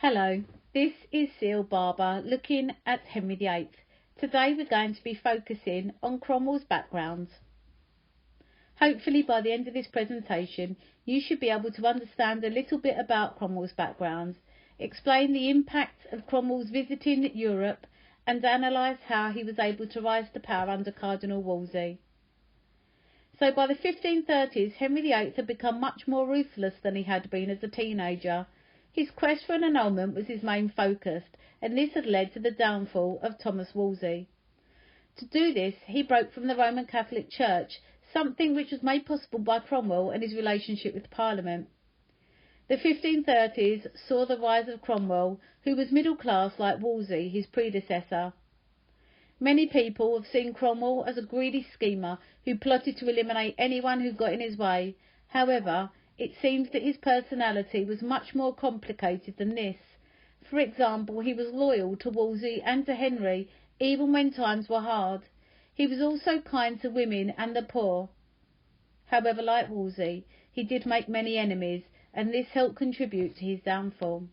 Hello, this is Seal Barber looking at Henry VIII. Today we're going to be focusing on Cromwell's background. Hopefully by the end of this presentation you should be able to understand a little bit about Cromwell's background, explain the impact of Cromwell's visiting Europe and analyse how he was able to rise to power under Cardinal Wolsey. So by the 1530s Henry VIII had become much more ruthless than he had been as a teenager. His quest for an annulment was his main focus, and this had led to the downfall of Thomas Wolsey. To do this, he broke from the Roman Catholic Church, something which was made possible by Cromwell and his relationship with Parliament. The 1530s saw the rise of Cromwell, who was middle class like Wolsey, his predecessor. Many people have seen Cromwell as a greedy schemer who plotted to eliminate anyone who got in his way. However, it seems that his personality was much more complicated than this. For example, he was loyal to Wolsey and to Henry, even when times were hard. He was also kind to women and the poor. However, like Wolsey, he did make many enemies, and this helped contribute to his downfall.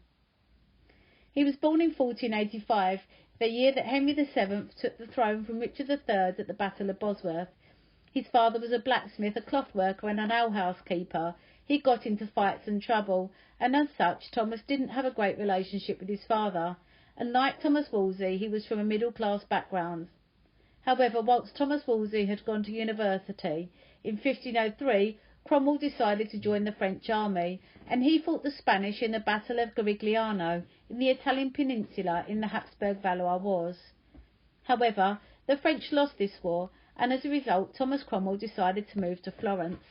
He was born in 1485, the year that Henry VII took the throne from Richard III at the Battle of Bosworth. His father was a blacksmith, a clothworker and an alehouse keeper. He got into fights and trouble, and as such Thomas didn't have a great relationship with his father, and like Thomas Wolsey he was from a middle-class background. However, whilst Thomas Wolsey had gone to university, in 1503 Cromwell decided to join the French army, and he fought the Spanish in the Battle of Garigliano in the Italian peninsula in the Habsburg-Valois Wars. However, the French lost this war, and as a result Thomas Cromwell decided to move to Florence.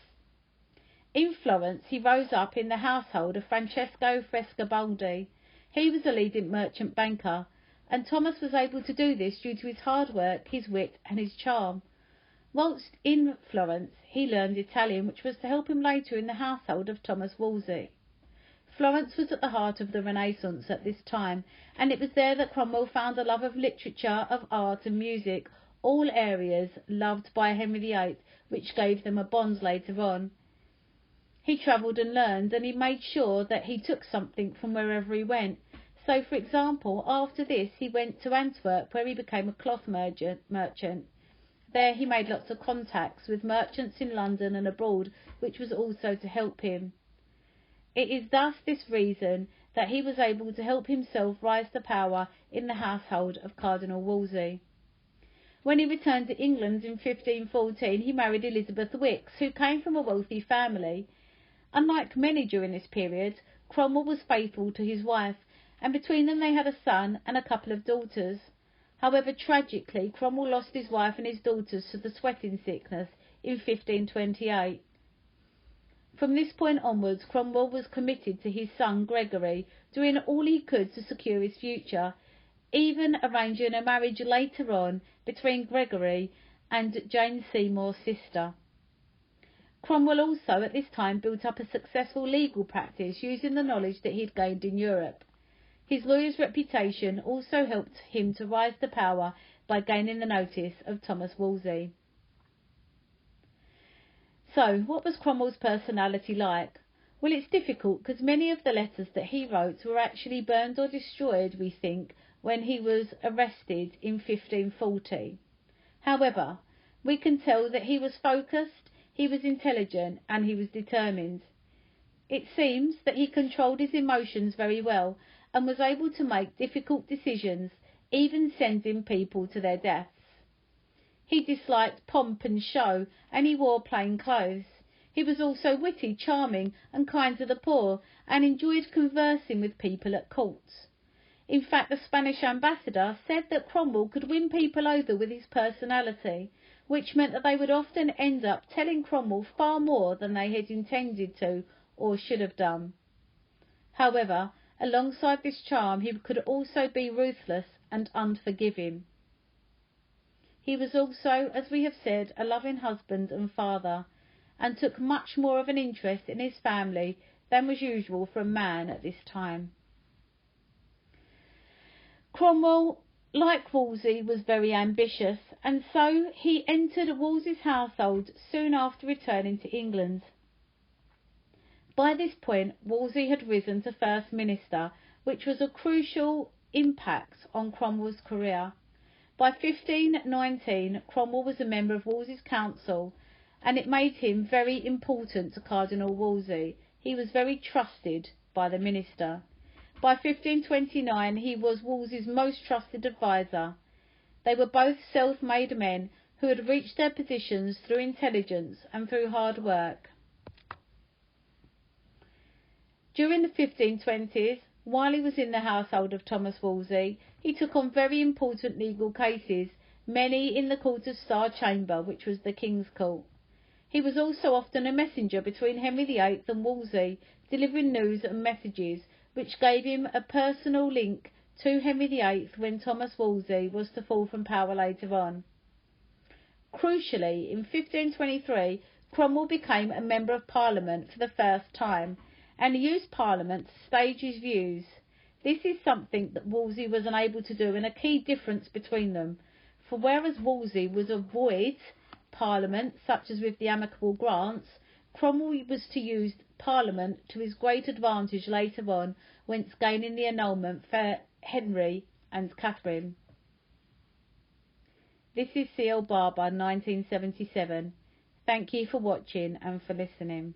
In Florence he rose up in the household of Francesco Frescobaldi. He was a leading merchant banker, and Thomas was able to do this due to his hard work, his wit and his charm. Whilst in Florence he learned Italian, which was to help him later in the household of Thomas Wolsey. Florence was at the heart of the Renaissance at this time, and it was there that Cromwell found a love of literature, of art and music, all areas loved by Henry VIII, which gave them a bond later on. He travelled and learned, and he made sure that he took something from wherever he went. So, for example, after this he went to Antwerp, where he became a cloth merchant. There he made lots of contacts with merchants in London and abroad, which was also to help him. It is thus this reason that he was able to help himself rise to power in the household of Cardinal Wolsey. When he returned to England in 1514 he married Elizabeth Wicks, who came from a wealthy family. Unlike many during this period, Cromwell was faithful to his wife, and between them they had a son and a couple of daughters. However, tragically, Cromwell lost his wife and his daughters to the sweating sickness in 1528. From this point onwards, Cromwell was committed to his son Gregory, doing all he could to secure his future, even arranging a marriage later on between Gregory and Jane Seymour's sister. Cromwell also at this time built up a successful legal practice using the knowledge that he had gained in Europe. His lawyer's reputation also helped him to rise to power by gaining the notice of Thomas Wolsey. So, what was Cromwell's personality like? Well, it's difficult because many of the letters that he wrote were actually burned or destroyed, we think, when he was arrested in 1540. However, we can tell that he was focused, he was intelligent and he was determined. It seems that he controlled his emotions very well and was able to make difficult decisions, even sending people to their deaths. He disliked pomp and show, and he wore plain clothes. He was also witty, charming and kind to the poor, and enjoyed conversing with people at courts. In fact, the Spanish ambassador said that Cromwell could win people over with his personality, which meant that they would often end up telling Cromwell far more than they had intended to or should have done. However, alongside this charm, he could also be ruthless and unforgiving. He was also, as we have said, a loving husband and father, and took much more of an interest in his family than was usual for a man at this time. Cromwell, like Wolsey, was very ambitious, and so he entered Wolsey's household soon after returning to England. By this point, Wolsey had risen to First Minister, which was a crucial impact on Cromwell's career. By 1519, Cromwell was a member of Wolsey's council, and it made him very important to Cardinal Wolsey. He was very trusted by the minister. By 1529, he was Wolsey's most trusted advisor. They were both self-made men who had reached their positions through intelligence and through hard work. During the 1520s, while he was in the household of Thomas Wolsey, he took on very important legal cases, many in the Court of Star Chamber, which was the King's Court. He was also often a messenger between Henry VIII and Wolsey, delivering news and messages, which gave him a personal link to Henry VIII when Thomas Wolsey was to fall from power later on. Crucially, in 1523, Cromwell became a Member of Parliament for the first time, and he used Parliament to stage his views. This is something that Wolsey was unable to do, and a key difference between them. For whereas Wolsey would avoid Parliament, such as with the amicable grants, Cromwell was to use Parliament to his great advantage later on, whence gaining the annulment for Henry and Catherine. This is C.L. Barber, 1977. Thank you for watching and for listening.